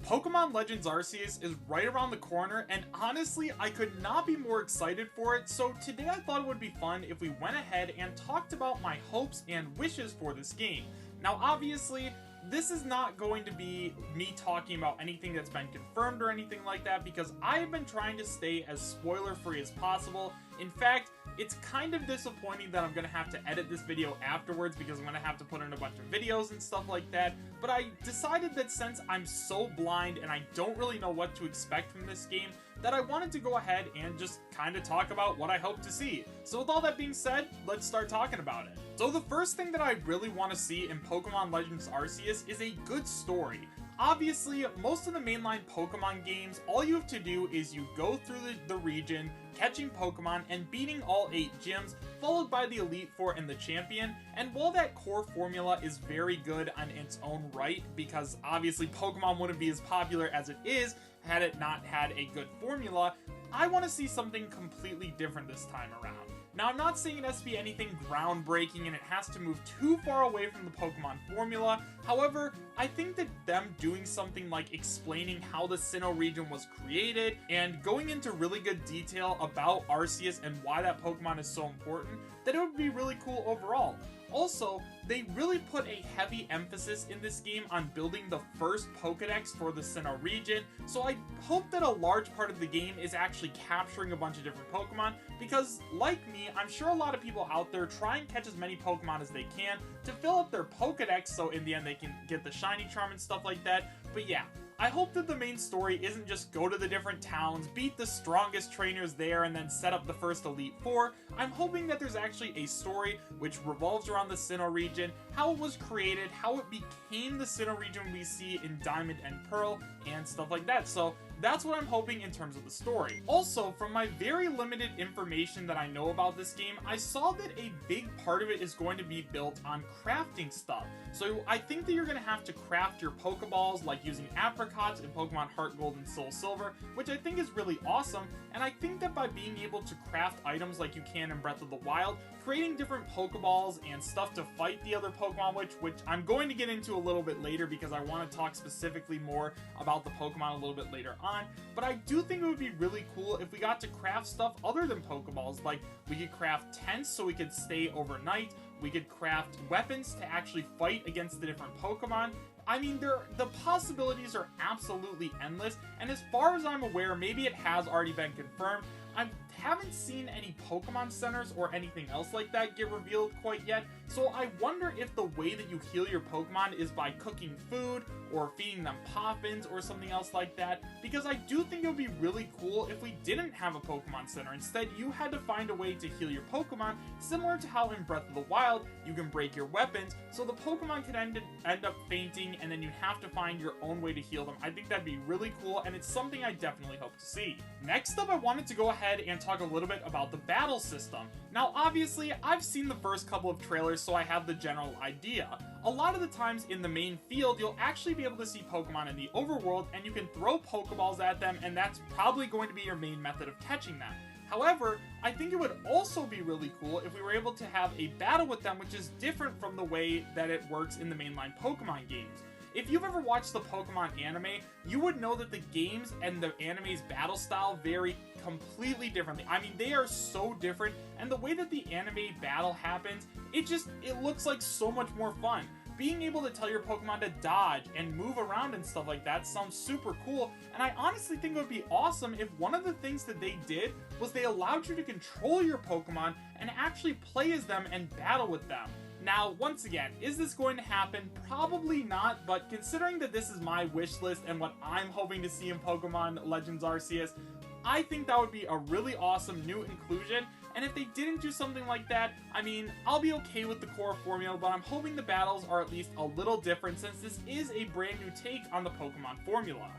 Pokemon Legends Arceus is right around the corner, and honestly, I could not be more excited for it, so today I thought it would be fun if we went ahead and talked about my hopes and wishes for this game. Now obviously, this is not going to be me talking about anything that's been confirmed or anything like that, because I have been trying to stay as spoiler free as possible. In fact, it's kind of disappointing that I'm going to have to edit this video afterwards because I'm going to have to put in a bunch of videos and stuff like that, but I decided that since I'm so blind and I don't really know what to expect from this game, that I wanted to go ahead and just kind of talk about what I hope to see. So with all that being said, let's start talking about it. So the first thing that I really want to see in Pokemon Legends Arceus is a good story. Obviously, most of the mainline Pokemon games, all you have to do is you go through the region, catching Pokemon and beating all 8 gyms, followed by the Elite Four and the Champion, and while that core formula is very good on its own right, because obviously Pokemon wouldn't be as popular as it is had it not had a good formula, I want to see something completely different this time around. Now, I'm not saying it has to be anything groundbreaking and it has to move too far away from the Pokemon formula. However, I think that them doing something like explaining how the Sinnoh region was created and going into really good detail about Arceus and why that Pokemon is so important, that it would be really cool overall. Also, they really put a heavy emphasis in this game on building the first Pokédex for the Sinnoh region, so I hope that a large part of the game is actually capturing a bunch of different Pokemon, because like me, I'm sure a lot of people out there try and catch as many Pokemon as they can to fill up their Pokédex so in the end they can get the shiny charm and stuff like that. But yeah, I hope that the main story isn't just go to the different towns, beat the strongest trainers there, and then set up the first Elite Four. I'm hoping that there's actually a story which revolves around the Sinnoh region, how it was created, how it became the Sinnoh region we see in Diamond and Pearl, and stuff like that. So that's what I'm hoping in terms of the story. Also, from my very limited information that I know about this game, I saw that a big part of it is going to be built on crafting stuff. So I think that you're going to have to craft your Pokeballs, like using apricots in Pokemon Heart Gold and Soul Silver, which I think is really awesome, and I think that by being able to craft items like you can in Breath of the Wild, creating different Pokeballs and stuff to fight the other Pokemon, which I'm going to get into a little bit later because I want to talk specifically more about the Pokemon a little bit later on, but I do think it would be really cool if we got to craft stuff other than Pokeballs. Like, we could craft tents so we could stay overnight, we could craft weapons to actually fight against the different Pokemon. I mean, the possibilities are absolutely endless, and as far as I'm aware, maybe it has already been confirmed, I haven't seen any Pokemon centers or anything else like that get revealed quite yet, so I wonder if the way that you heal your Pokemon is by cooking food or feeding them Poppins or something else like that, because I do think it would be really cool if we didn't have a Pokemon Center. Instead, you had to find a way to heal your Pokemon, similar to how in Breath of the Wild, you can break your weapons, so the Pokemon could end up fainting, and then you have to find your own way to heal them. I think that'd be really cool, and it's something I definitely hope to see. Next up, I wanted to go ahead and talk a little bit about the battle system. Now, obviously, I've seen the first couple of trailers, so I have the general idea. A lot of the times in the main field, you'll actually be able to see Pokemon in the overworld, and you can throw Pokeballs at them, and that's probably going to be your main method of catching them. However, I think it would also be really cool if we were able to have a battle with them, which is different from the way that it works in the mainline Pokemon games. If you've ever watched the Pokemon anime, you would know that the games and the anime's battle style vary completely differently. I mean, they are so different, and the way that the anime battle happens, it looks like so much more fun. Being able to tell your Pokemon to dodge and move around and stuff like that sounds super cool, and I honestly think it would be awesome if one of the things that they did was they allowed you to control your Pokemon and actually play as them and battle with them. Now, once again, is this going to happen? Probably not, but considering that this is my wish list and what I'm hoping to see in Pokemon Legends Arceus, I think that would be a really awesome new inclusion, and if they didn't do something like that, I mean, I'll be okay with the core formula, but I'm hoping the battles are at least a little different since this is a brand new take on the Pokemon formula.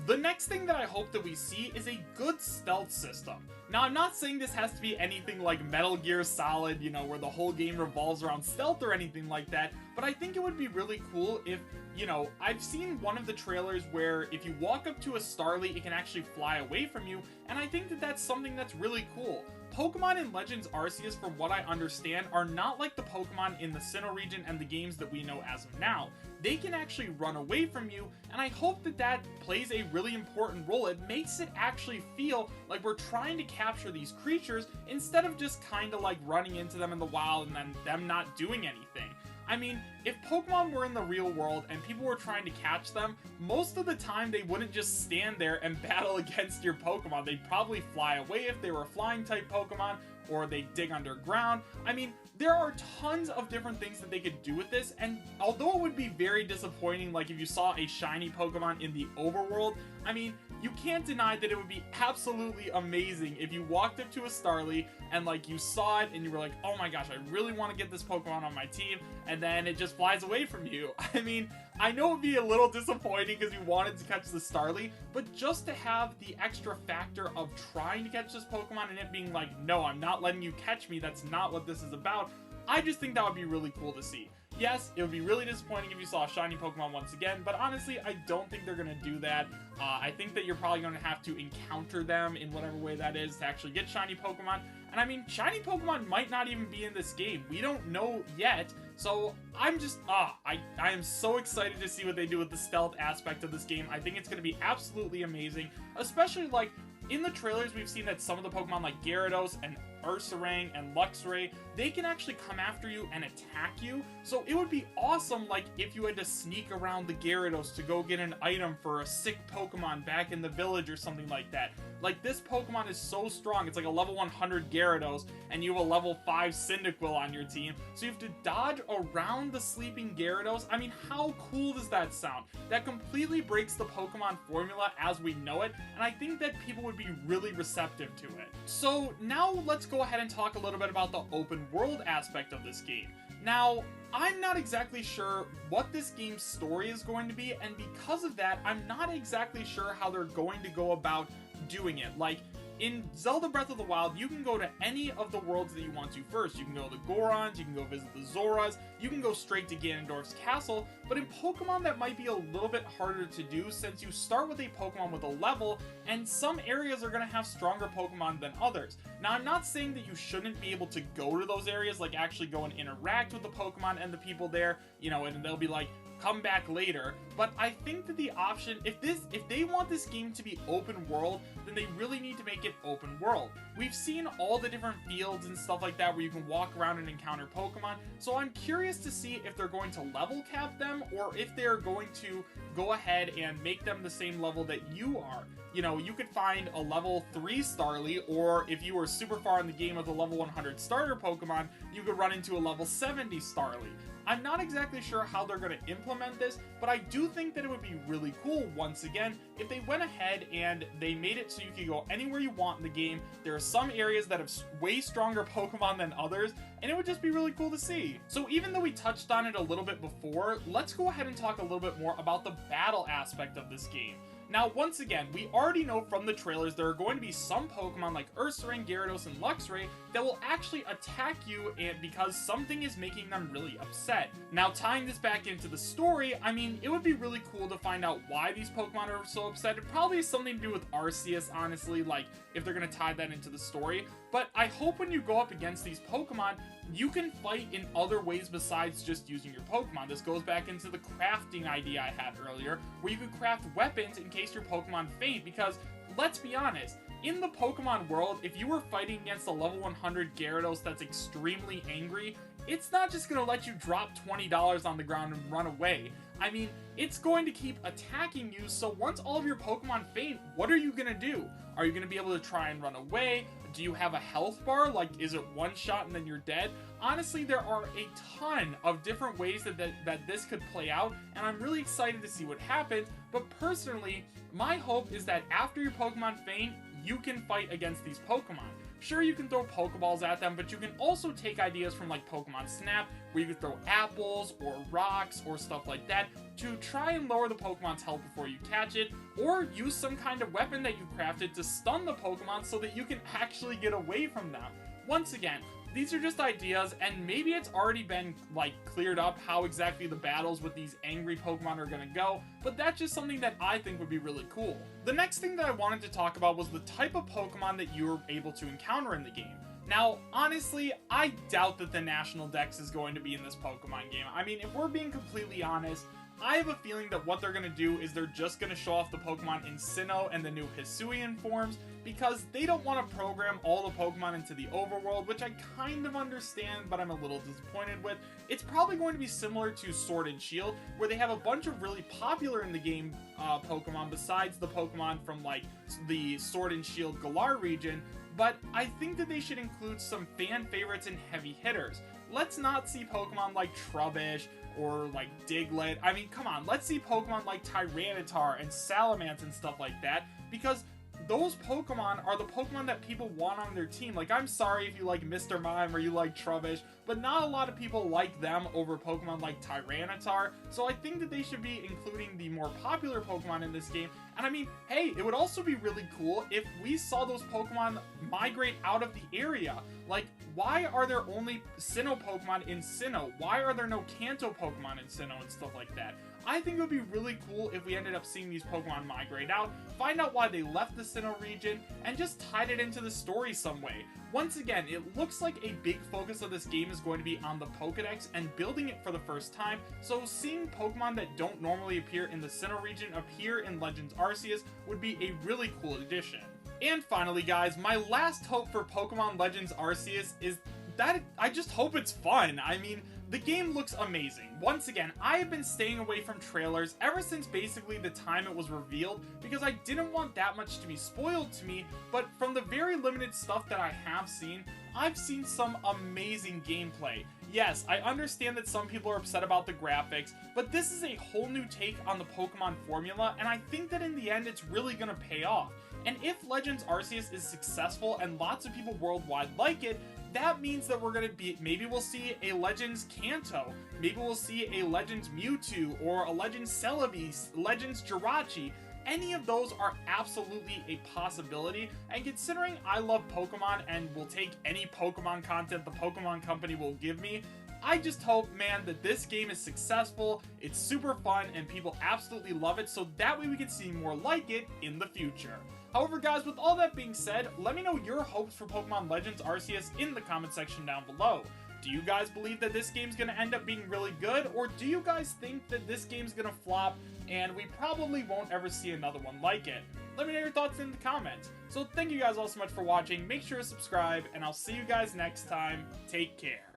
The next thing that I hope that we see is a good stealth system. Now, I'm not saying this has to be anything like Metal Gear Solid, you know, where the whole game revolves around stealth or anything like that, but I think it would be really cool if you know, I've seen one of the trailers where if you walk up to a Starly, it can actually fly away from you, and I think that that's something that's really cool. Pokemon in Legends Arceus, from what I understand, are not like the Pokemon in the Sinnoh region and the games that we know as of now. They can actually run away from you, and I hope that that plays a really important role. It makes it actually feel like we're trying to capture these creatures instead of just kind of like running into them in the wild and then them not doing anything. I mean, if Pokemon were in the real world and people were trying to catch them, most of the time they wouldn't just stand there and battle against your Pokemon. They'd probably fly away if they were flying type Pokemon, or they dig underground. I mean, there are tons of different things that they could do with this, and although it would be very disappointing, like if you saw a shiny Pokemon in the overworld, I mean, you can't deny that it would be absolutely amazing if you walked up to a Starly and like you saw it and you were like, oh my gosh, I really want to get this Pokemon on my team, and then it just flies away from you. I mean, I know it would be a little disappointing because you wanted to catch the Starly, but just to have the extra factor of trying to catch this Pokemon and it being like, no, I'm not letting you catch me, that's not what this is about, I just think that would be really cool to see. Yes, it would be really disappointing if you saw a shiny Pokemon once again, but honestly, I don't think they're going to do that. I think that you're probably going to have to encounter them in whatever way that is to actually get shiny Pokemon. And I mean, shiny Pokemon might not even be in this game. We don't know yet. So I'm just, I am so excited to see what they do with the stealth aspect of this game. I think it's going to be absolutely amazing, especially like in the trailers, we've seen that some of the Pokemon like Gyarados and Ursaring and Luxray, they can actually come after you and attack you. So it would be awesome, like, if you had to sneak around the Gyarados to go get an item for a sick Pokemon back in the village or something like that. Like, this Pokemon is so strong. It's like a level 100 Gyarados, and you have a level 5 Cyndaquil on your team. So you have to dodge around the sleeping Gyarados. I mean, how cool does that sound? That completely breaks the Pokemon formula as we know it, and I think that people would be really receptive to it. So now let's go ahead and talk a little bit about the open world aspect of this game. Now, I'm not exactly sure what this game's story is going to be, and because of that, I'm not exactly sure how they're going to go about doing it. Like, in Zelda Breath of the Wild, you can go to any of the worlds that you want to first. You can go to the Gorons, you can go visit the Zoras, you can go straight to Ganondorf's castle, but in Pokemon that might be a little bit harder to do since you start with a Pokemon with a level, and some areas are going to have stronger Pokemon than others. Now, I'm not saying that you shouldn't be able to go to those areas, like actually go and interact with the Pokemon and the people there, you know, and they'll be like, come back later, but I think that the option, if they want this game to be open world, then they really need to make it open world. We've seen all the different fields and stuff like that where you can walk around and encounter Pokemon, so I'm curious to see if they're going to level cap them, or if they're going to go ahead and make them the same level that you are. You know, you could find a level 3 Starly, or if you were super far in the game with a level 100 starter Pokemon, you could run into a level 70 Starly. I'm not exactly sure how they're going to implement this, but I do think that it would be really cool, once again, if they went ahead and they made it so you could go anywhere you want in the game. There are some areas that have way stronger Pokemon than others, and it would just be really cool to see. So even though we touched on it a little bit before, let's go ahead and talk a little bit more about the battle aspect of this game. Now, once again, we already know from the trailers there are going to be some Pokemon like Ursaring, Gyarados, and Luxray that will actually attack you because something is making them really upset. Now, tying this back into the story, I mean, it would be really cool to find out why these Pokemon are so upset. It probably has something to do with Arceus, honestly, like, if they're going to tie that into the story. But I hope when you go up against these Pokemon, you can fight in other ways besides just using your Pokemon. This goes back into the crafting idea I had earlier, where you could craft weapons in case your Pokemon faint, because, let's be honest, in the Pokemon world, if you were fighting against a level 100 Gyarados that's extremely angry, it's not just going to let you drop $20 on the ground and run away. I mean, it's going to keep attacking you, so once all of your Pokemon faint, what are you going to do? Are you going to be able to try and run away? Do you have a health bar? Like, is it one shot and then you're dead? Honestly, there are a ton of different ways that this could play out, and I'm really excited to see what happens, but personally, my hope is that after your Pokemon faint, you can fight against these Pokemon. Sure, you can throw Pokeballs at them, but you can also take ideas from like Pokemon Snap, where you can throw apples or rocks or stuff like that to try and lower the Pokemon's health before you catch it, or use some kind of weapon that you crafted to stun the Pokemon so that you can actually get away from them. Once again, these are just ideas, and maybe it's already been, like, cleared up how exactly the battles with these angry Pokemon are gonna go, but that's just something that I think would be really cool. The next thing that I wanted to talk about was the type of Pokemon that you were able to encounter in the game. Now, honestly, I doubt that the National Dex is going to be in this Pokemon game. I mean, if we're being completely honest, I have a feeling that what they're going to do is they're just going to show off the Pokemon in Sinnoh and the new HISUI forms, because they don't want to program all the Pokemon into the overworld, which I kind of understand, but I'm a little disappointed with. It's probably going to be similar to Sword and Shield, where they have a bunch of really popular in the game Pokemon besides the Pokemon from, like, the Sword and Shield Galar region, but I think that they should include some fan favorites and heavy hitters. Let's not see Pokemon like Trubbish or like Diglett. I mean, come on, let's see Pokemon like Tyranitar and Salamence and stuff like that, because those Pokemon are the Pokemon that people want on their team. Like, I'm sorry if you like Mr. Mime or you like Trubbish, but not a lot of people like them over Pokemon like Tyranitar, so I think that they should be including the more popular Pokemon in this game. And I mean, hey, it would also be really cool if we saw those Pokemon migrate out of the area. Like, why are there only Sinnoh Pokemon in Sinnoh? Why are there no Kanto Pokemon in Sinnoh and stuff like that? I think it would be really cool if we ended up seeing these Pokemon migrate out, find out why they left the Sinnoh region, and just tied it into the story some way. Once again, it looks like a big focus of this game is going to be on the Pokédex and building it for the first time, so seeing Pokemon that don't normally appear in the Sinnoh region appear in Legends Arceus would be a really cool addition. And finally, guys, my last hope for Pokemon Legends Arceus is that I just hope it's fun. I mean, the game looks amazing. Once again, I have been staying away from trailers ever since basically the time it was revealed, because I didn't want that much to be spoiled to me, but from the very limited stuff that I have seen, I've seen some amazing gameplay. Yes, I understand that some people are upset about the graphics, but this is a whole new take on the Pokemon formula, and I think that in the end it's really gonna pay off. And if Legends Arceus is successful and lots of people worldwide like it, that means that we're gonna be, maybe we'll see a Legends Kanto, maybe we'll see a Legends Mewtwo, or a Legends Celebi, Legends Jirachi. Any of those are absolutely a possibility, and considering I love Pokemon and will take any Pokemon content the Pokemon Company will give me, I just hope, man, that this game is successful, it's super fun, and people absolutely love it, so that way we can see more like it in the future. However, guys, with all that being said, let me know your hopes for Pokemon Legends Arceus in the comment section down below. Do you guys believe that this game's gonna end up being really good, or do you guys think that this game's gonna flop and we probably won't ever see another one like it? Let me know your thoughts in the comments. So thank you guys all so much for watching, make sure to subscribe, and I'll see you guys next time. Take care.